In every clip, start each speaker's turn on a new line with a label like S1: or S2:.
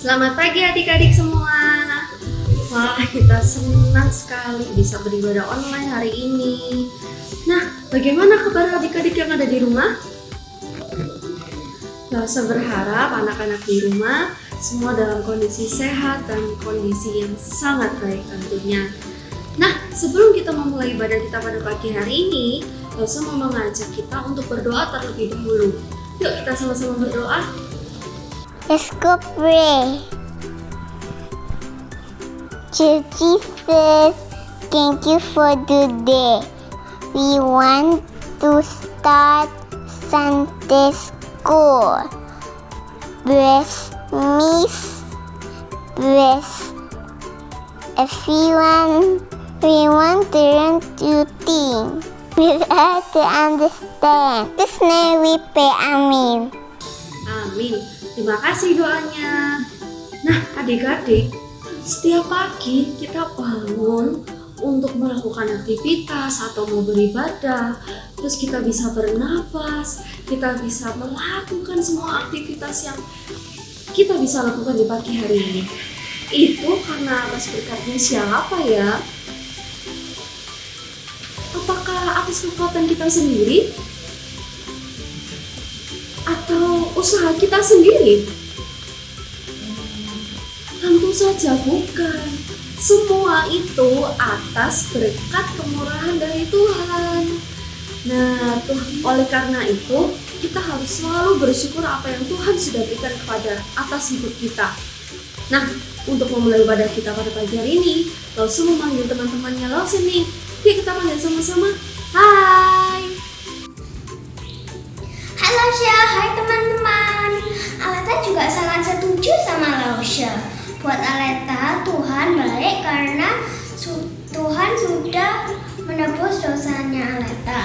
S1: Selamat pagi adik-adik semua. Wah, kita senang sekali bisa beribadah online hari ini. Nah, bagaimana kabar adik-adik yang ada di rumah? Saya berharap anak-anak di rumah semua dalam kondisi sehat dan kondisi yang sangat baik tentunya. Nah, sebelum kita memulai ibadah kita pada pagi hari ini, Rosa mau mengajak kita untuk berdoa terlebih dahulu. Yuk kita sama-sama berdoa.
S2: Let's go pray. Dear Jesus, thank you for today. We want to start Sunday school. Bless me, bless everyone. We want to learn to think. We have to understand. This name we pray. Amin.
S1: Amin. Terima kasih doanya. Nah, adik-adik, setiap pagi kita bangun untuk melakukan aktivitas atau mau beribadah, terus kita bisa bernapas, kita bisa melakukan semua aktivitas yang kita bisa lakukan di pagi hari ini. Itu karena atas berkatnya siapa ya? Apakah atas kekuatan kita sendiri? Atau usaha kita sendiri? Tentu saja bukan. Semua itu atas berkat kemurahan dari Tuhan. Nah, oleh karena itu kita harus selalu bersyukur apa yang Tuhan sudah berikan kepada atas hidup kita. Nah, untuk memulai ibadah kita pada pagi hari ini, Lausu memanggil teman-temannya Lausu nih. Yuk kita panggil sama-sama. Hai.
S2: Halo Sya, hai teman-teman. Aleta juga sangat setuju sama Lausya. Buat Aleta, Tuhan baik karena Tuhan sudah menebus dosanya Aleta.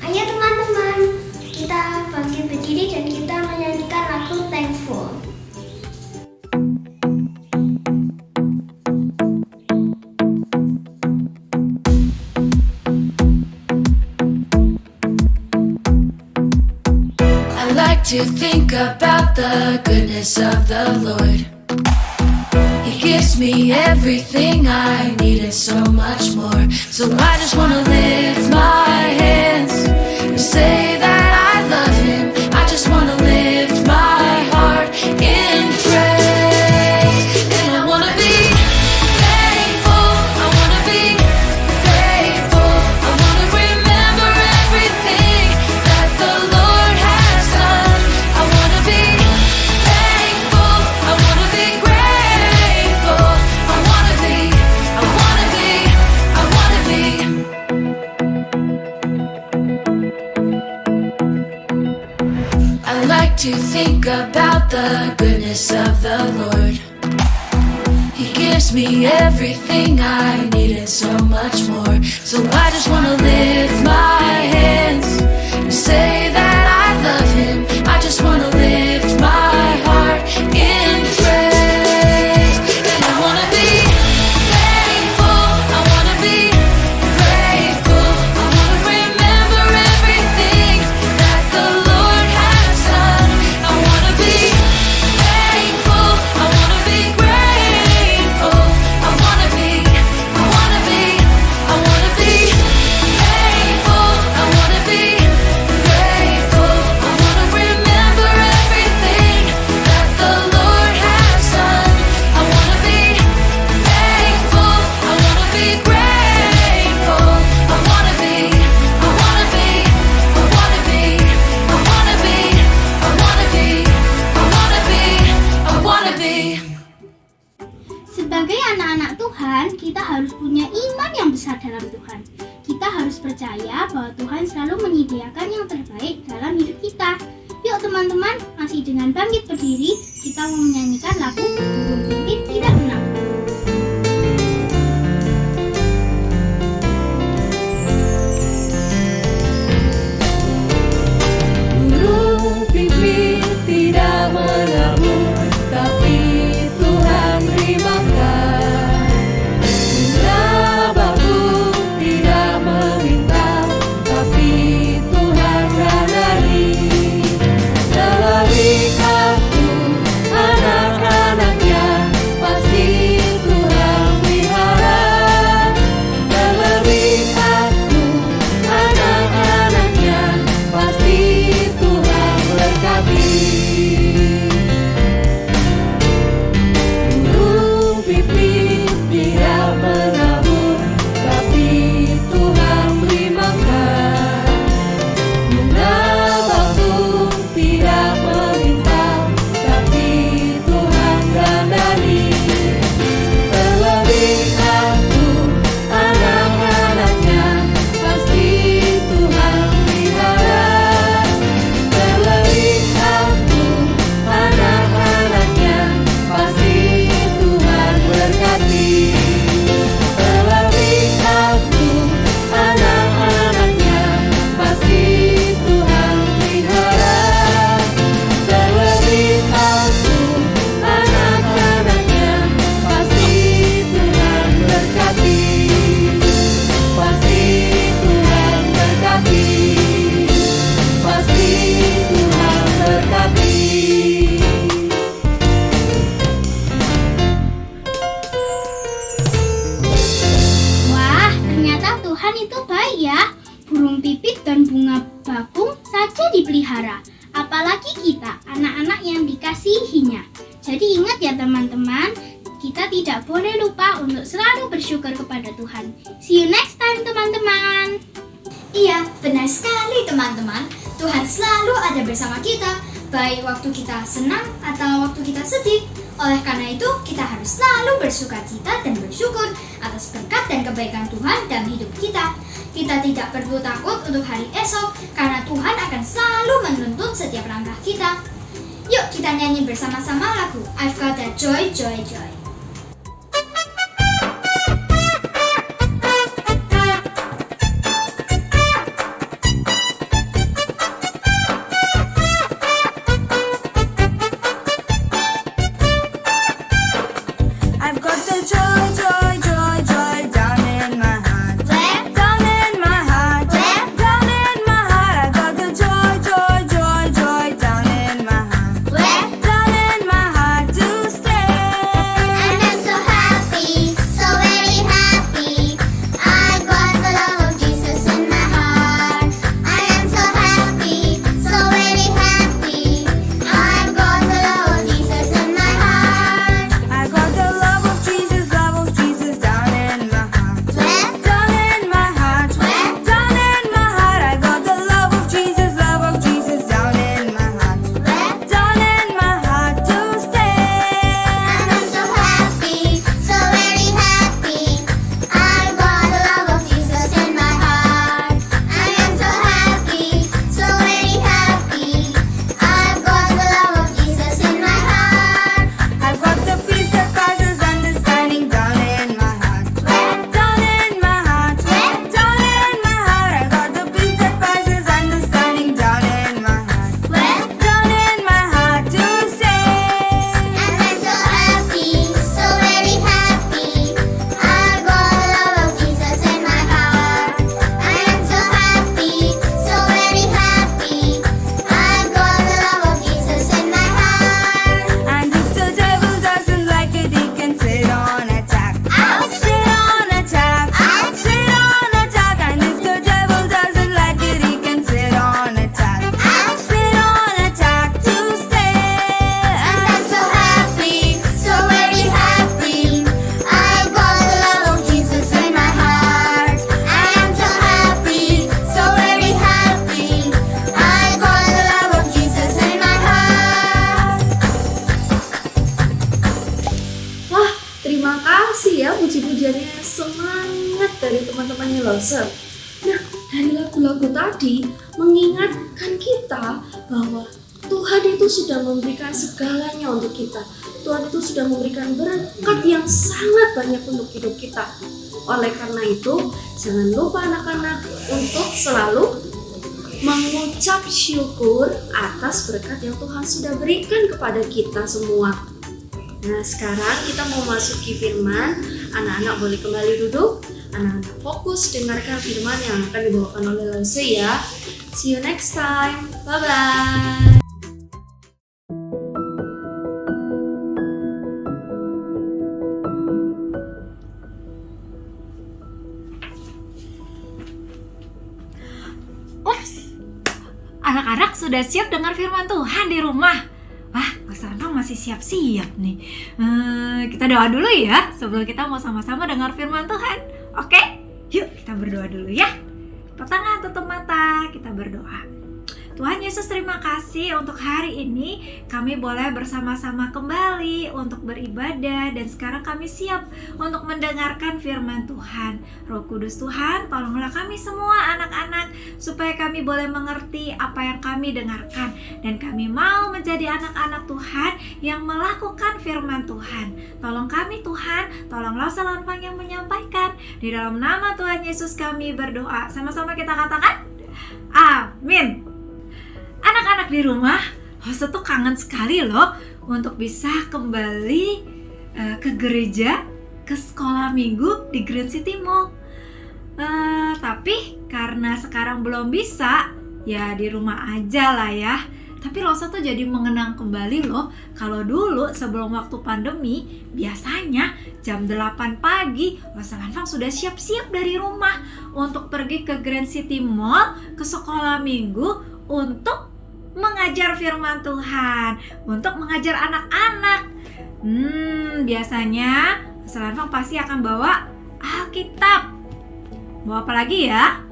S2: Ayo teman-teman, kita bangkit berdiri dan kita menyanyikan lagu Thankful.
S3: To think about the goodness of the Lord. He gives me everything I need and so much more. So I just want to lift my hands and say that I love Him. I just want to lift my heart in praise. And I want to be thankful. I want to be grateful. I want to remember everything that the Lord has done. I want to be thankful. I want to be grateful. I want to be, I want to be, I want to be. I like to think about the goodness of the Lord. He gives me everything I need and so much more. So I just want to lift my hands and say that I love Him. I just want to lift my heart in praise. And I want to be thankful. I want to be grateful. I want to remember everything that the Lord has done. I want to be thankful. I want to be grateful. I want to be, I want to be, I want to be thankful. I want to be grateful.
S4: percaya bahwa Tuhan selalu menyediakan yang terbaik dalam hidup kita. Yuk teman-teman, masih dengan bangkit berdiri, kita mau menyanyikan lagu Burung Pipit Tidak Menang.
S3: Burung pipit tidak menabur, tapi Tuhan beri makan. Bunga bakung tidak meminta, tapi Tuhan radari. Melalui aku, anak-anaknya, pasti Tuhan pelihara. Melalui aku, anak-anaknya, pasti Tuhan berkati. Burung pipit tidak menabur, tapi Tuhan beri makan. Bunga bakung tidak meminta, tapi Tuhan dandani. Terlebih aku, anak-anaknya, pasti Tuhan pelihara. Terlebih aku, anak-anaknya, pasti Tuhan berkati. Terlebih aku, anak-anaknya, pasti Tuhan pelihara. Terlebih aku, anak-anaknya, pasti Tuhan berkati. Pasti Tuhan berkati. Pasti Tuhan berkati.
S4: Wah, ternyata Tuhan itu baik ya. Burung pipit dan bunga bakung saja dipelihara. Apalagi kita, anak-anak yang dikasihinya. Jadi ingat ya teman-teman, kita tidak boleh lupa untuk selalu bersyukur kepada Tuhan. See you next time teman-teman.
S2: Iya, benar sekali teman-teman. Tuhan selalu ada bersama kita, baik waktu kita senang atau waktu kita sedih. Oleh karena itu, kita harus selalu bersukacita dan bersyukur atas berkat dan kebaikan Tuhan dalam hidup kita. Kita tidak perlu takut untuk hari esok, karena Tuhan akan selalu menuntun setiap langkah kita. Yuk kita nyanyi bersama-sama lagu I've Got That Joy, Joy, Joy.
S5: I've got the joy, joy, joy, joy down in my heart. Down in my heart. Down in my heart. I got the joy, joy, joy, joy down in my heart. Down in my heart to stay.
S2: And I'm so happy, so very happy. I got the love of Jesus in my heart. I am so happy, so very happy. I got the love of Jesus in my heart.
S5: I got the love of Jesus down in my heart. Down in my heart. Down in my heart. I got the love of Jesus down in my heart. Down in my heart to stay.
S2: And I'm so happy, so very happy. I got the love of Jesus in my heart. I am so happy, so very happy. I've got the love of Jesus in my heart.
S5: I've got the peace that passes understanding down in my heart. Down in my heart. Down in my heart. I got the peace that passes understanding down in my heart. Down in my heart to stay.
S2: And I'm so happy, so very happy. I got the love of Jesus in my heart. I am so happy, so very happy. I got the love of Jesus in my heart.
S5: And if the devil doesn't like it, he can sit on attack. Sit on attack. Sit on attack. And if the devil doesn't like it, he can sit on attack. Sit on attack to stay.
S2: And I'm so happy, so very happy. I got the love of Jesus in my heart. I am so happy, so very happy. I got the love of Jesus in my heart.
S1: Wah, terima kasih ya puji-pujiannya, semangat dari teman-temannya Loser. Nah, lagu tadi mengingatkan kita bahwa Tuhan itu sudah memberikan segalanya untuk kita. Tuhan itu sudah memberikan berkat yang sangat banyak untuk hidup kita. Oleh karena itu, jangan lupa anak-anak untuk selalu mengucap syukur atas berkat yang Tuhan sudah berikan kepada kita semua. Nah, sekarang kita mau masuki firman. Anak-anak boleh kembali duduk. Anak-anak fokus dengarkan firman yang akan dibawakan oleh Lause ya. See you next time. Bye-bye.
S6: Anak-anak sudah siap dengar firman Tuhan di rumah? Wah, Lause masih siap-siap nih. Kita doa dulu ya sebelum kita mau sama-sama dengar firman Tuhan. Oke? Yuk kita berdoa dulu ya. Tutup tangan, tutup mata, kita berdoa. Tuhan Yesus, terima kasih untuk hari ini kami boleh bersama-sama kembali untuk beribadah, dan sekarang kami siap untuk mendengarkan firman Tuhan. Roh Kudus Tuhan, tolonglah kami semua anak-anak supaya kami boleh mengerti apa yang kami dengarkan, dan kami mau menjadi anak-anak Tuhan yang melakukan firman Tuhan. Tolong kami Tuhan, tolong Lause Lanfang yang menyampaikan. Di dalam nama Tuhan Yesus kami berdoa. Sama-sama kita katakan amin. Anak-anak di rumah, Lause tuh kangen sekali loh untuk bisa kembali ke gereja, ke sekolah minggu di Grand City Mall. Tapi karena sekarang belum bisa, ya di rumah aja lah ya. Tapi Lause tuh jadi mengenang kembali loh, kalau dulu sebelum waktu pandemi, biasanya jam 8 pagi Lause Lanfang sudah siap-siap dari rumah untuk pergi ke Grand City Mall, ke sekolah minggu untuk mengajar firman Tuhan, untuk mengajar anak-anak. Biasanya Lause Lanfang pasti akan bawa Alkitab. Bawa apa lagi ya?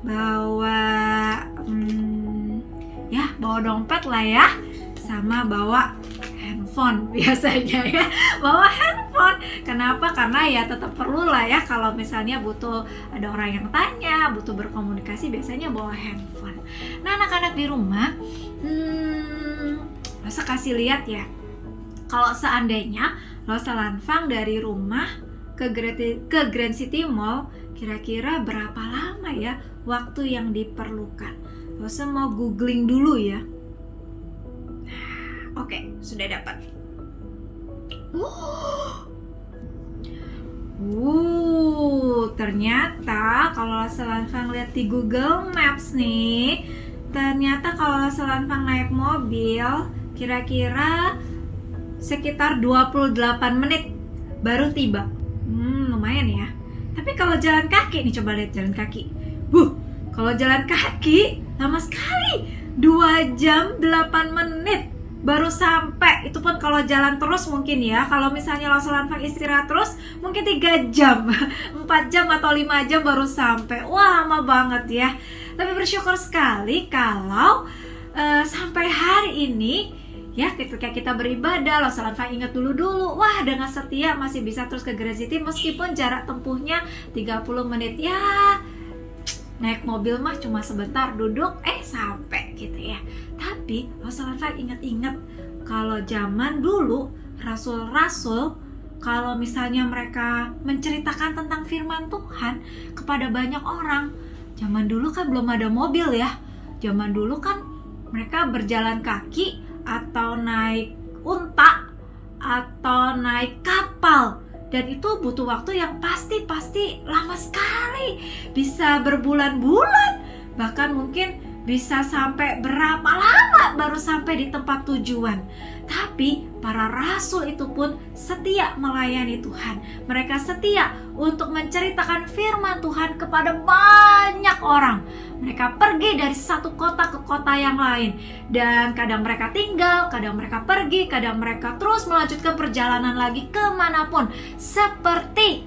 S6: Bawa bawa dompet lah ya, sama bawa handphone biasanya ya. Bawa handphone. Kenapa? Karena ya tetap perlu lah ya, kalau misalnya butuh ada orang yang tanya, butuh berkomunikasi, biasanya bawa handphone. Nah, anak-anak di rumah, Lause kasih lihat ya, kalau seandainya Lause Lanfang dari rumah ke Grand City Mall, kira-kira berapa lama ya waktu yang diperlukan? Lause mau googling dulu ya. Oke, sudah dapat. Ternyata kalau Lause Lanfang lihat di Google Maps nih, ternyata kalau Lause Lanfang naik mobil, kira-kira sekitar 28 menit baru tiba. Lumayan ya. Tapi kalau jalan kaki nih, coba lihat jalan kaki. Kalau jalan kaki lama sekali, 2 jam 8 menit baru sampai. Itu pun kalau jalan terus mungkin ya. Kalau misalnya Lause Lanfang istirahat terus, mungkin 3 jam 4 jam atau 5 jam baru sampai. Wah, lama banget ya. Tapi bersyukur sekali kalau sampai hari ini ya, ketika kita beribadah, Lause Lanfang ingat dulu, wah dengan setia masih bisa terus ke Grand City meskipun jarak tempuhnya 30 menit ya. Naik mobil mah cuma sebentar, duduk sampai gitu ya. Tapi Lause Lanfang ingat-ingat kalau zaman dulu rasul-rasul, kalau misalnya mereka menceritakan tentang firman Tuhan kepada banyak orang, zaman dulu kan belum ada mobil ya. Zaman dulu kan mereka berjalan kaki atau naik unta atau naik kapal. Dan itu butuh waktu yang pasti lama sekali. Bisa berbulan-bulan, bahkan mungkin bisa sampai berapa lama baru sampai di tempat tujuan. Tapi para rasul itu pun setia melayani Tuhan. Mereka setia untuk menceritakan firman Tuhan kepada banyak orang. Mereka pergi dari satu kota ke kota yang lain. Dan kadang mereka tinggal, kadang mereka pergi, kadang mereka terus melanjutkan perjalanan lagi kemanapun. Seperti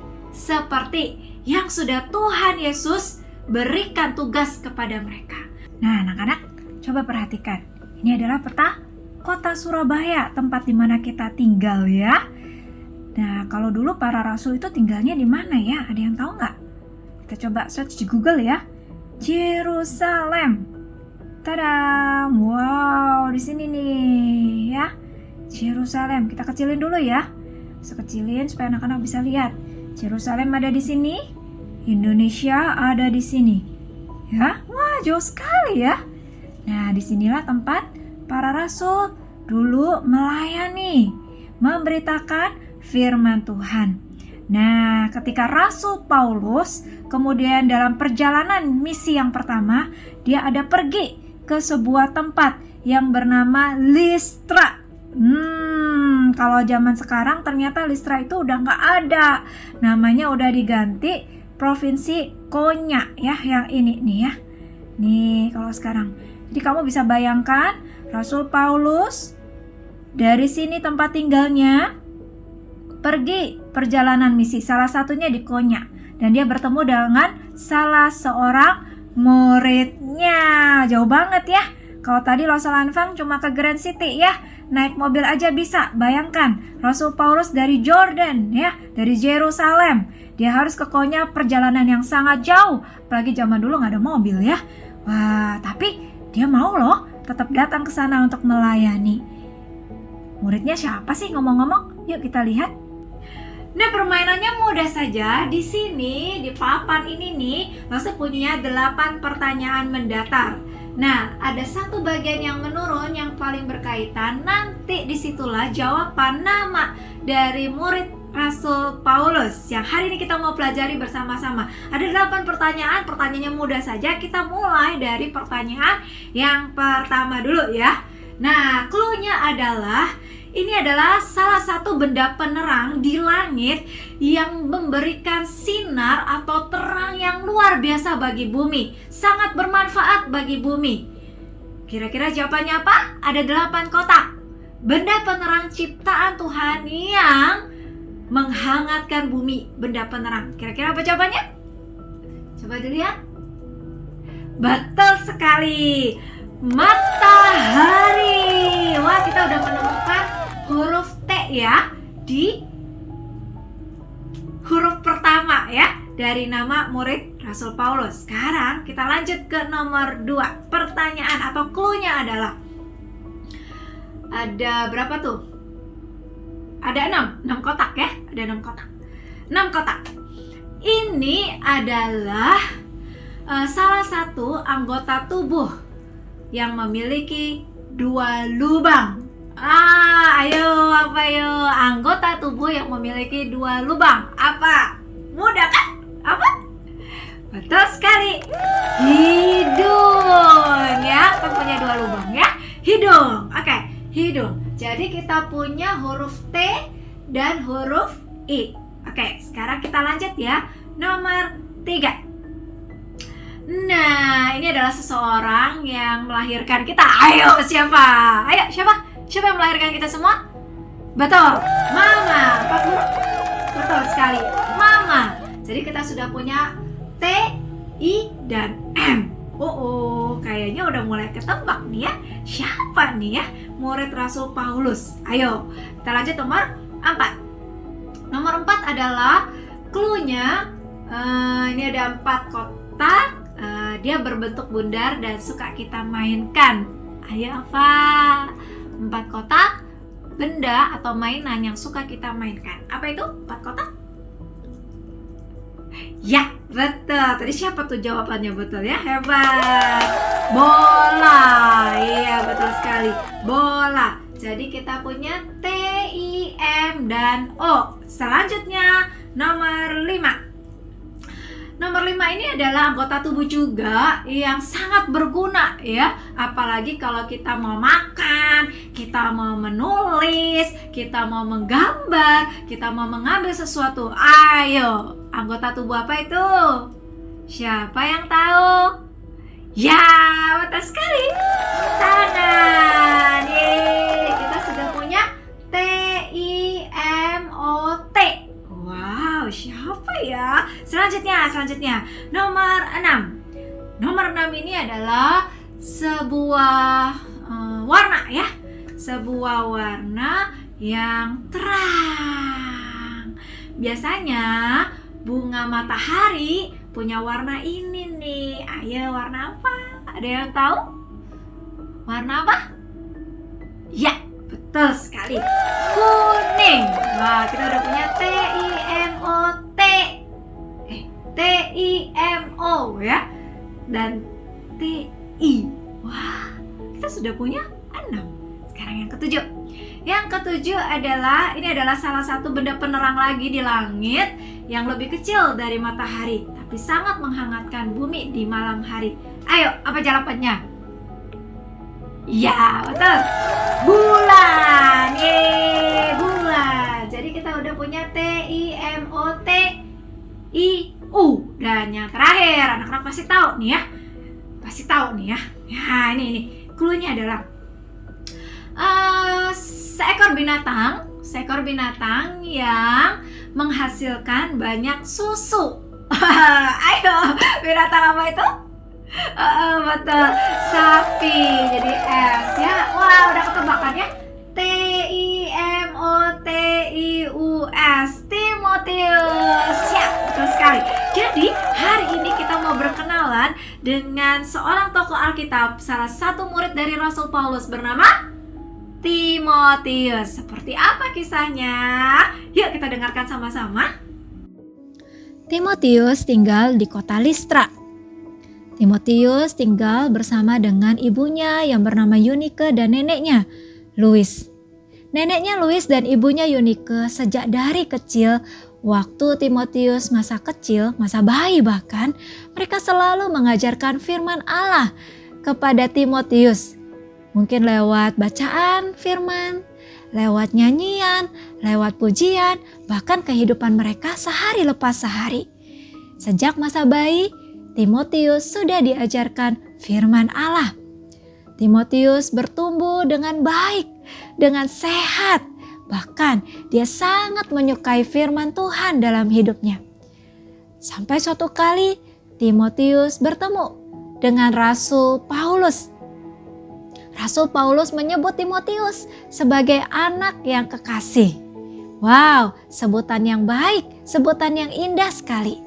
S6: yang sudah Tuhan Yesus berikan tugas kepada mereka. Nah, anak-anak, coba perhatikan. Ini adalah peta kota Surabaya, tempat di mana kita tinggal ya. Nah, kalau dulu para rasul itu tinggalnya di mana ya? Ada yang tahu nggak? Kita coba search di Google ya. Yerusalem. Tada! Wow, di sini nih ya. Yerusalem. Kita kecilin dulu ya. Sekecilin supaya anak-anak bisa lihat. Yerusalem ada di sini. Indonesia ada di sini. Ya, wah jauh sekali ya. Nah, disinilah tempat para rasul dulu melayani, memberitakan firman Tuhan. Nah, ketika Rasul Paulus kemudian dalam perjalanan misi yang pertama, dia ada pergi ke sebuah tempat yang bernama Listra. Kalau zaman sekarang ternyata Listra itu udah nggak ada. Namanya udah diganti Provinsi Konya ya, yang ini nih ya. Nih kalau sekarang. Jadi kamu bisa bayangkan Rasul Paulus dari sini tempat tinggalnya pergi perjalanan misi, salah satunya di Konya, dan dia bertemu dengan salah seorang muridnya. Jauh banget ya. Kalau tadi Losalanfang cuma ke Grand City ya, naik mobil aja bisa. Bayangkan Rasul Paulus dari Jordan ya, dari Yerusalem, dia harus ke Konya, perjalanan yang sangat jauh. Apalagi zaman dulu nggak ada mobil ya. Wah, tapi dia mau loh tetap datang ke sana untuk melayani. Muridnya siapa sih ngomong-ngomong? Yuk kita lihat. Nah, permainannya mudah saja. Di sini, di papan ini nih, Lose punya 8 pertanyaan mendatar. Nah, ada satu bagian yang menurun yang paling berkaitan. Nanti disitulah jawaban nama dari murid Rasul Paulus yang hari ini kita mau pelajari bersama-sama. Ada 8 pertanyaan, pertanyaannya mudah saja. Kita mulai dari pertanyaan yang pertama dulu ya. Nah, clue-nya adalah ini adalah salah satu benda penerang di langit yang memberikan sinar atau terang yang luar biasa bagi bumi. Sangat bermanfaat bagi bumi. Kira-kira jawabannya apa? Ada 8 kotak. Benda penerang ciptaan Tuhan yang menghangatkan bumi. Benda penerang. Kira-kira apa jawabannya? Coba dilihat. Betul sekali. Matahari. Wah, kita udah menemukan huruf T ya di huruf pertama ya dari nama murid Rasul Paulus. Sekarang kita lanjut ke nomor 2. Pertanyaan atau clue-nya adalah ada berapa tuh? Ada 6 kotak ya. Ada 6 kotak. 6 kotak. Ini adalah salah satu anggota tubuh yang memiliki 2 lubang. Ayo, apa yuk? Anggota tubuh yang memiliki 2 lubang. Apa? Mudah kan? Apa? Betul sekali. Hidung ya, kan punya 2 lubang ya. Hidung. Oke, hidung. Jadi kita punya huruf T dan huruf I. Oke, sekarang kita lanjut ya. Nomor 3. Nah, ini adalah seseorang yang melahirkan kita. Ayo, siapa? Ayo, siapa? Siapa yang melahirkan kita semua? Betul, Mama. 4 huruf. Betul sekali, Mama. Jadi kita sudah punya T, I, dan M. Kayaknya udah mulai ketebak nih ya. Siapa nih ya murid Rasul Paulus? Ayo, kita lanjut nomor 4. Nomor 4 adalah clue-nya. Ini ada 4 kotak. Dia berbentuk bundar dan suka kita mainkan. Ayo apa? 4 kotak benda atau mainan yang suka kita mainkan. Apa itu 4 kotak? Ya, betul. Tadi siapa tuh jawabannya betul ya? Hebat. Bola. Iya, betul sekali. Bola. Jadi kita punya T, I, M, dan O. Selanjutnya nomor 5. Nomor 5 ini adalah anggota tubuh juga yang sangat berguna ya. Apalagi kalau kita mau makan, kita mau menulis, kita mau menggambar, kita mau mengambil sesuatu. Ayo, anggota tubuh apa itu? Siapa yang tahu? Ya, betul sekali. Tangan. Yeay, kita sudah punya T, I, M, O, T. Wow, siapa ya? Selanjutnya nomor 6. Nomor 6 ini adalah sebuah warna ya. Sebuah warna yang terang. Biasanya bunga matahari punya warna ini nih. Ayo, warna apa? Ada yang tahu? Warna apa? Ya, betul sekali. Kuning. Wah, kita udah punya TIMOT. TIMO ya. Dan TI. Wah, kita sudah punya 6. Sekarang yang ketujuh. Yang ketujuh adalah, ini adalah salah satu benda penerang lagi di langit yang lebih kecil dari matahari, tapi sangat menghangatkan bumi di malam hari. Ayo, apa jawabannya? Ya, betul. Bulan. Yeay, bulan. Jadi kita udah punya TIMOTIU. Dan yang terakhir, anak-anak pasti tahu nih ya. Pasti tahu nih ya. Ya, ini. Cluenya adalah seekor binatang yang menghasilkan banyak susu. Ayo, binatang apa itu? Betul, sapi. Jadi S ya. Wah, udah ketebak ya. TIMOTIUS, Timotius. Ya, betul sekali. Jadi hari ini kita mau berkenalan dengan seorang tokoh Alkitab, salah satu murid dari Rasul Paulus bernama Timotius. Seperti apa kisahnya? Yuk kita dengarkan sama-sama.
S7: Timotius tinggal di kota Listra. Timotius tinggal bersama dengan ibunya yang bernama Eunike dan neneknya, Lois. Neneknya Lois dan ibunya Eunike sejak dari kecil, waktu Timotius masa kecil, masa bayi bahkan, mereka selalu mengajarkan firman Allah kepada Timotius. Mungkin lewat bacaan firman, lewat nyanyian, lewat pujian, bahkan kehidupan mereka sehari lepas sehari. Sejak masa bayi, Timotius sudah diajarkan firman Allah. Timotius bertumbuh dengan baik, dengan sehat. Bahkan dia sangat menyukai firman Tuhan dalam hidupnya. Sampai suatu kali Timotius bertemu dengan Rasul Paulus. Rasul Paulus menyebut Timotius sebagai anak yang kekasih. Wow, sebutan yang baik, sebutan yang indah sekali.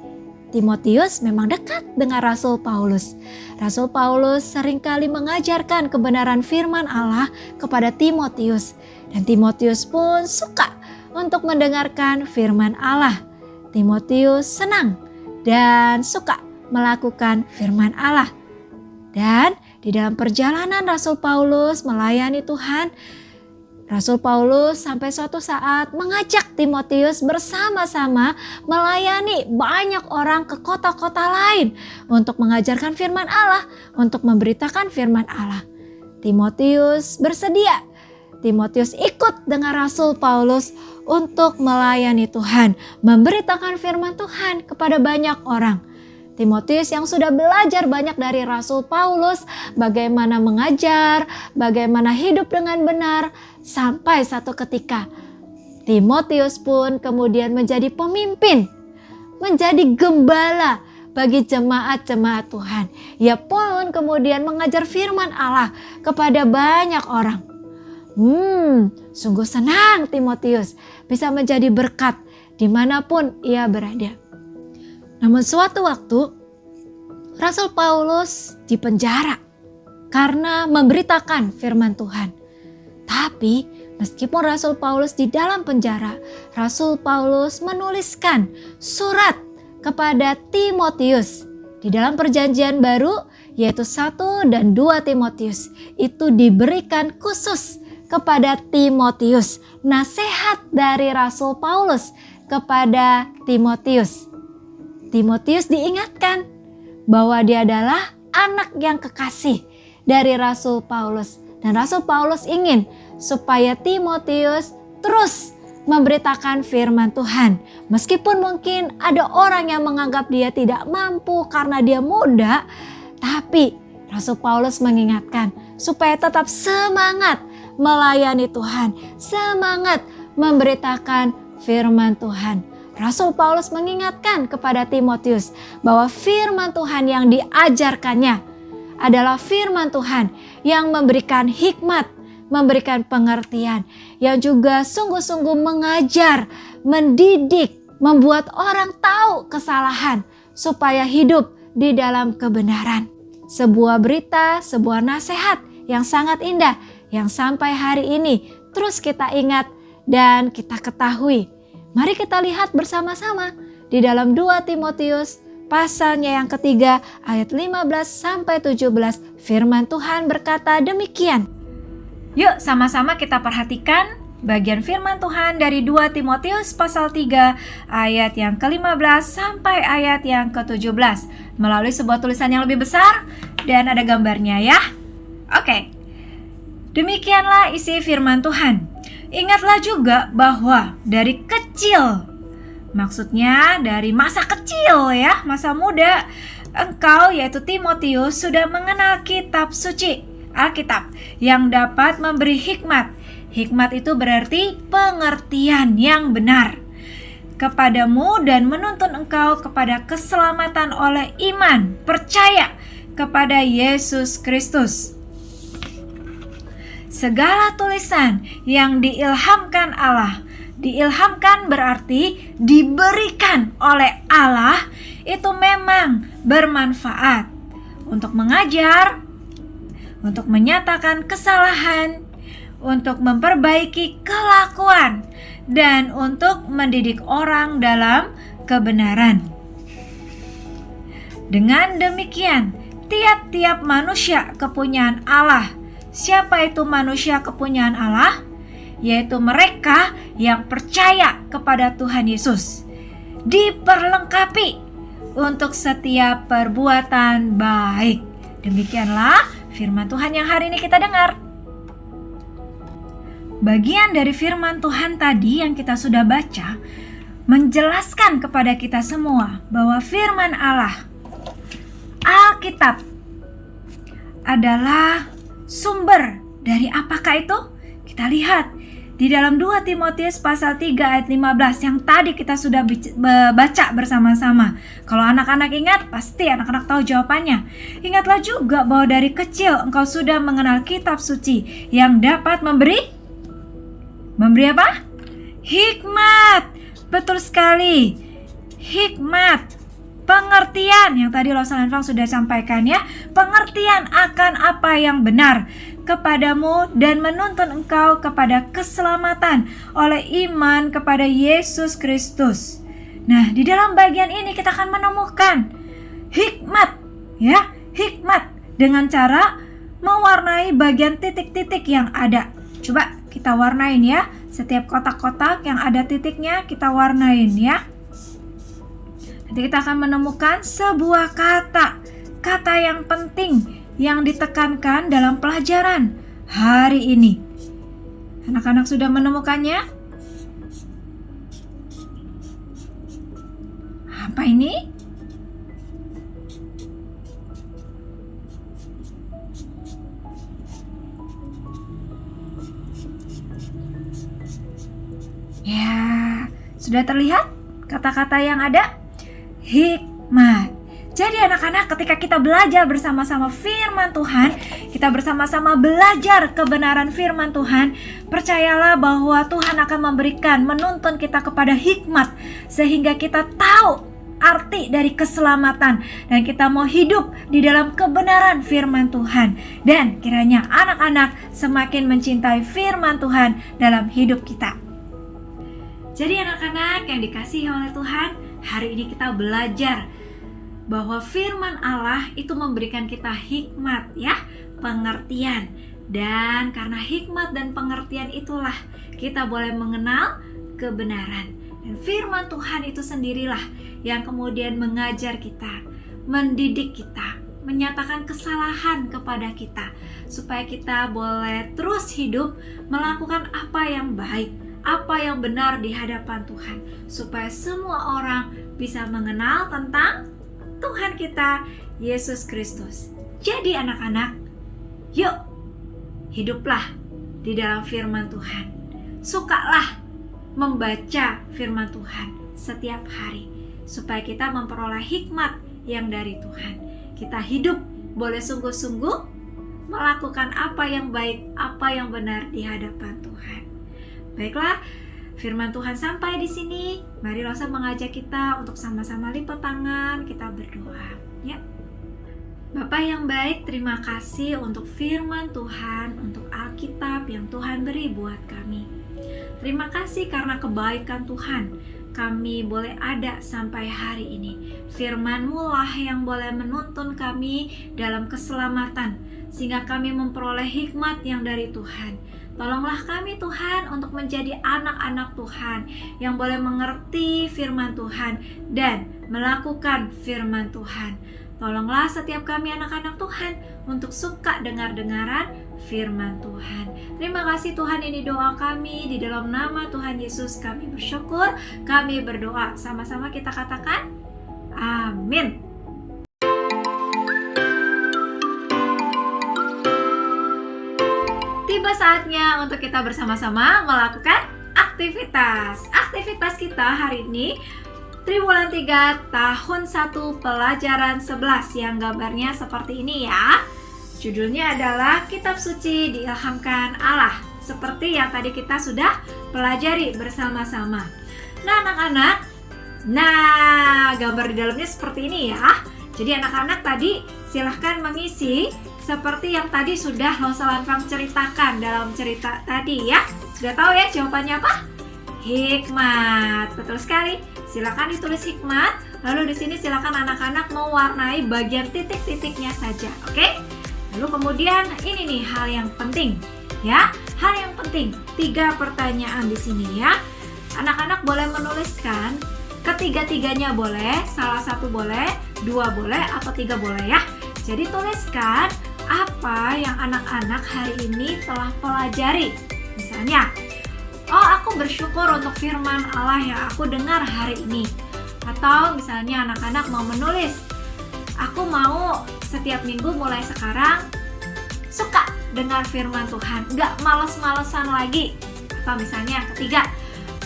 S7: Timotius memang dekat dengan Rasul Paulus. Rasul Paulus seringkali mengajarkan kebenaran firman Allah kepada Timotius. Dan Timotius pun suka untuk mendengarkan firman Allah. Timotius senang dan suka melakukan firman Allah. Dan di dalam perjalanan Rasul Paulus melayani Tuhan, Rasul Paulus sampai suatu saat mengajak Timotius bersama-sama melayani banyak orang ke kota-kota lain untuk mengajarkan firman Allah, untuk memberitakan firman Allah. Timotius bersedia. Timotius ikut dengan Rasul Paulus untuk melayani Tuhan, memberitakan firman Tuhan kepada banyak orang. Timotius yang sudah belajar banyak dari Rasul Paulus, bagaimana mengajar, bagaimana hidup dengan benar, sampai satu ketika Timotius pun kemudian menjadi pemimpin, menjadi gembala bagi jemaat-jemaat Tuhan. Ia pun kemudian mengajar firman Allah kepada banyak orang. Sungguh senang Timotius bisa menjadi berkat dimanapun ia berada. Namun suatu waktu Rasul Paulus dipenjara karena memberitakan firman Tuhan. Tapi meskipun Rasul Paulus di dalam penjara, Rasul Paulus menuliskan surat kepada Timotius. Di dalam perjanjian baru yaitu 1 dan 2 Timotius itu diberikan khusus kepada Timotius. Nasihat dari Rasul Paulus kepada Timotius. Timotius diingatkan bahwa dia adalah anak yang kekasih dari Rasul Paulus. Dan Rasul Paulus ingin supaya Timotius terus memberitakan firman Tuhan. Meskipun mungkin ada orang yang menganggap dia tidak mampu karena dia muda, tapi Rasul Paulus mengingatkan supaya tetap semangat melayani Tuhan, semangat memberitakan firman Tuhan. Rasul Paulus mengingatkan kepada Timotius bahwa firman Tuhan yang diajarkannya adalah firman Tuhan yang memberikan hikmat, memberikan pengertian, yang juga sungguh-sungguh mengajar, mendidik, membuat orang tahu kesalahan supaya hidup di dalam kebenaran. Sebuah berita, sebuah nasihat yang sangat indah yang sampai hari ini terus kita ingat dan kita ketahui. Mari kita lihat bersama-sama di dalam 2 Timotius pasalnya yang ketiga ayat 15-17. Firman Tuhan berkata demikian.
S6: Yuk sama-sama kita perhatikan bagian firman Tuhan dari 2 Timotius pasal 3 ayat yang ke-15 sampai ayat yang ke-17 melalui sebuah tulisan yang lebih besar dan ada gambarnya ya. Oke. Demikianlah isi firman Tuhan. Ingatlah juga bahwa dari kecil, maksudnya dari masa kecil ya, masa muda, engkau yaitu Timotius sudah mengenal kitab suci, Alkitab, yang dapat memberi hikmat. Hikmat itu berarti pengertian yang benar kepadamu dan menuntun engkau kepada keselamatan oleh iman, percaya kepada Yesus Kristus. Segala tulisan yang diilhamkan Allah, diilhamkan berarti diberikan oleh Allah, itu memang bermanfaat untuk mengajar, untuk menyatakan kesalahan, untuk memperbaiki kelakuan, dan untuk mendidik orang dalam kebenaran. Dengan demikian, tiap-tiap manusia kepunyaan Allah. Siapa itu manusia kepunyaan Allah? Yaitu mereka yang percaya kepada Tuhan Yesus, diperlengkapi untuk setiap perbuatan baik. Demikianlah firman Tuhan yang hari ini kita dengar. Bagian dari firman Tuhan tadi yang kita sudah baca menjelaskan kepada kita semua bahwa firman Allah, Alkitab, adalah sumber dari apakah itu? Kita lihat di dalam 2 Timotius pasal 3 ayat 15 yang tadi kita sudah baca bersama-sama. Kalau anak-anak ingat, pasti anak-anak tahu jawabannya. Ingatlah juga bahwa dari kecil engkau sudah mengenal kitab suci yang dapat memberi apa? Hikmat. Betul sekali. Hikmat. Pengertian yang tadi Loslan Fang sudah sampaikan ya. Pengertian akan apa yang benar kepadamu dan menuntun engkau kepada keselamatan oleh iman kepada Yesus Kristus. Nah, di dalam bagian ini kita akan menemukan hikmat ya, hikmat dengan cara mewarnai bagian titik-titik yang ada. Coba kita warnain ya. Setiap kotak-kotak yang ada titiknya kita warnain ya. Nanti kita akan menemukan sebuah kata yang penting yang ditekankan dalam pelajaran hari ini. Anak-anak sudah menemukannya? Apa ini? Ya, sudah terlihat kata-kata yang ada? Hikmat. Jadi anak-anak, ketika kita belajar bersama-sama firman Tuhan, kita bersama-sama belajar kebenaran firman Tuhan, percayalah bahwa Tuhan akan memberikan, menuntun kita kepada hikmat, sehingga kita tahu arti dari keselamatan dan kita mau hidup di dalam kebenaran firman Tuhan. Dan kiranya anak-anak semakin mencintai firman Tuhan dalam hidup kita. Jadi anak-anak yang dikasihi oleh Tuhan, hari ini kita belajar bahwa firman Allah itu memberikan kita hikmat ya, pengertian. Dan karena hikmat dan pengertian itulah kita boleh mengenal kebenaran. Dan firman Tuhan itu sendirilah yang kemudian mengajar kita, mendidik kita, menyatakan kesalahan kepada kita, supaya kita boleh terus hidup melakukan apa yang baik, apa yang benar di hadapan Tuhan, supaya semua orang bisa mengenal tentang Tuhan kita, Yesus Kristus. Jadi anak-anak, yuk hiduplah di dalam firman Tuhan. Sukalah membaca firman Tuhan setiap hari, supaya kita memperoleh hikmat yang dari Tuhan. Kita hidup boleh sungguh-sungguh melakukan apa yang baik, apa yang benar di hadapan Tuhan. Baiklah, firman Tuhan sampai di sini, mari Losa mengajak kita untuk sama-sama lipat tangan, kita berdoa. Ya. Bapak yang baik, terima kasih untuk firman Tuhan, untuk Alkitab yang Tuhan beri buat kami. Terima kasih karena kebaikan Tuhan, kami boleh ada sampai hari ini. Firman-Mu lah yang boleh menuntun kami dalam keselamatan, sehingga kami memperoleh hikmat yang dari Tuhan. Tolonglah kami Tuhan untuk menjadi anak-anak Tuhan yang boleh mengerti firman Tuhan dan melakukan firman Tuhan. Tolonglah setiap kami anak-anak Tuhan untuk suka dengar-dengaran firman Tuhan. Terima kasih Tuhan, ini doa kami di dalam nama Tuhan Yesus kami bersyukur, kami berdoa. Sama-sama kita katakan amin. Tiba saatnya untuk kita bersama-sama melakukan aktivitas. Aktivitas kita hari ini Triwulan 3 tahun 1 pelajaran 11 yang gambarnya seperti ini ya. Judulnya adalah Kitab Suci Diilhamkan Allah, seperti yang tadi kita sudah pelajari bersama-sama. Nah anak-anak, gambar di dalamnya seperti ini ya. Jadi anak-anak tadi silahkan mengisi seperti yang tadi sudah Losa Lanfang ceritakan dalam cerita tadi ya. Sudah tahu ya jawabannya apa? Hikmat. Betul sekali. Silakan ditulis hikmat. Lalu di sini silakan anak-anak mewarnai bagian titik-titiknya saja, oke? Lalu kemudian ini nih hal yang penting ya. Hal yang penting, 3 pertanyaan di sini ya. Anak-anak boleh menuliskan ketiga-tiganya boleh, salah satu boleh, 2 boleh, atau 3 boleh ya. Jadi tuliskan apa yang anak-anak hari ini telah pelajari. Misalnya, aku bersyukur untuk firman Allah yang aku dengar hari ini. Atau misalnya anak-anak mau menulis, aku mau setiap minggu mulai sekarang suka dengar firman Tuhan, gak males-malesan lagi. Atau misalnya yang ketiga,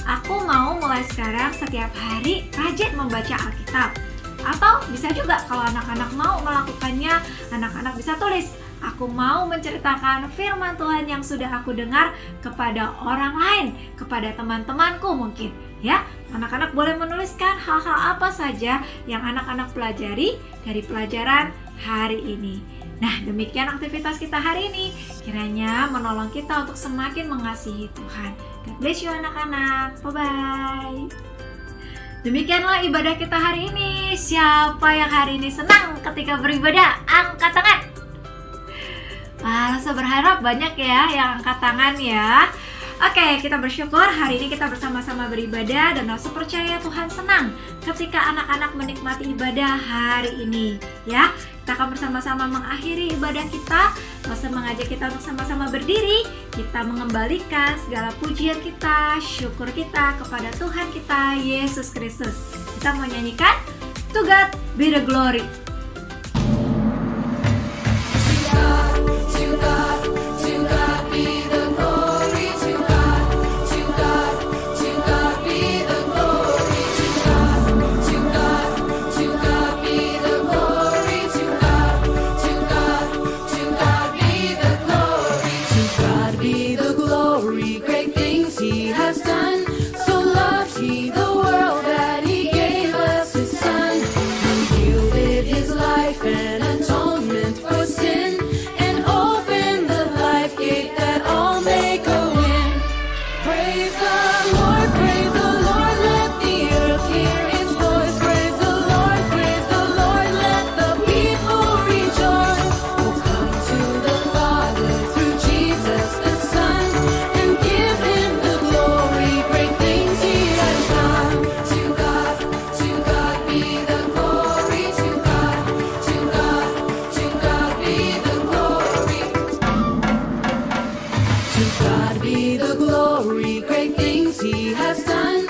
S6: aku mau mulai sekarang setiap hari rajin membaca Alkitab. Atau bisa juga kalau anak-anak mau melakukannya, anak-anak bisa tulis, aku mau menceritakan firman Tuhan yang sudah aku dengar kepada orang lain, kepada teman-temanku mungkin. Ya, anak-anak boleh menuliskan hal-hal apa saja yang anak-anak pelajari dari pelajaran hari ini. Nah, demikian aktivitas kita hari ini. Kiranya menolong kita untuk semakin mengasihi Tuhan. God bless you anak-anak. Bye-bye. Demikianlah ibadah kita hari ini. Siapa yang hari ini senang ketika beribadah? Angkat tangan. Saya berharap banyak ya yang angkat tangan ya. Oke, kita bersyukur hari ini kita bersama-sama beribadah dan Losa percaya Tuhan senang ketika anak-anak menikmati ibadah hari ini ya. Kita akan bersama-sama mengakhiri ibadah kita. Losa mengajak kita untuk sama-sama berdiri. Kita mengembalikan segala pujian kita, syukur kita kepada Tuhan kita Yesus Kristus. Kita mau nyanyikan To God Be the Glory.
S3: To God be the glory, great things He has done.